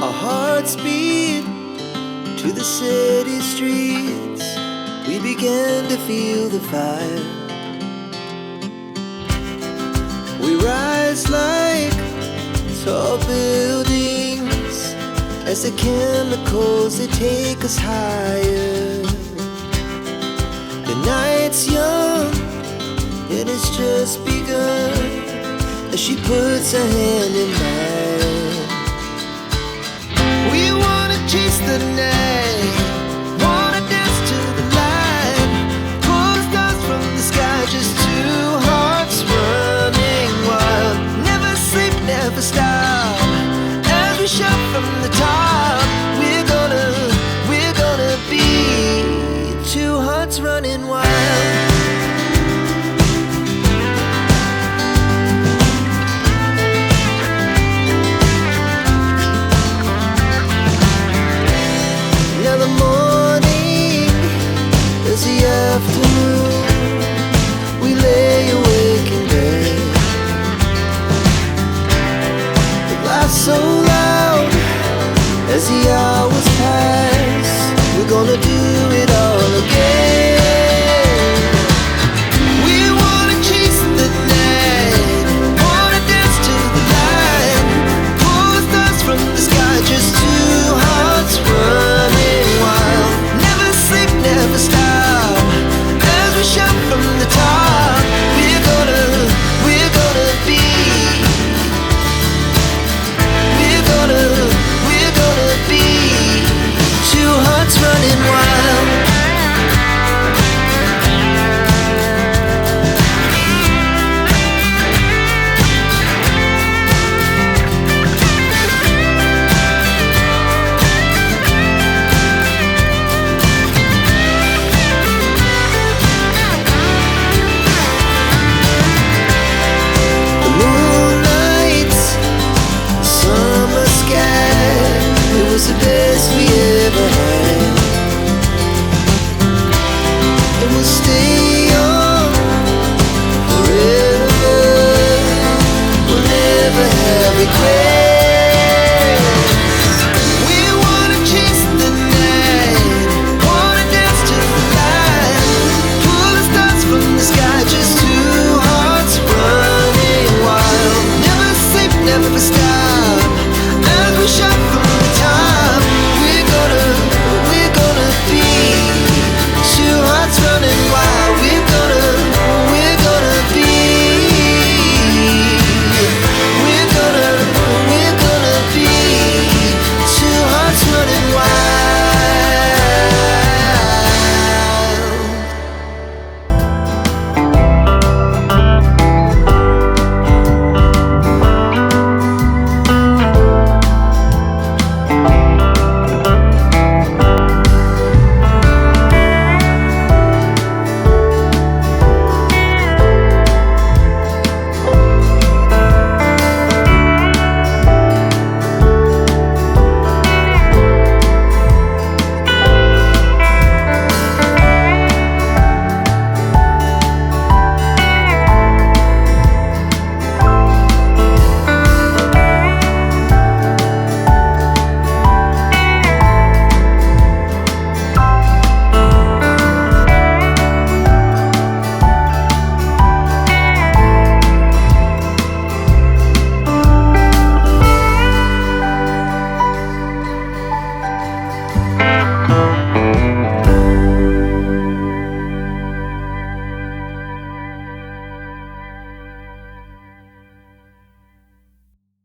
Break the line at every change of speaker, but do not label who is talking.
Our hearts beat to the city streets. We began to feel the fire. We rise like tall buildings as the chemicals, they take us higher. The night's young, it has just begun, as she puts her hand in mine. We wanna chase the night, wanna dance to the light, pull the stars from the sky, just two hearts running wild. Never sleep, never stop, as we shout from the top. We're gonna be two hearts running wild. Now the morning is the afternoon. We lay awake in bed. The laughs so loud as the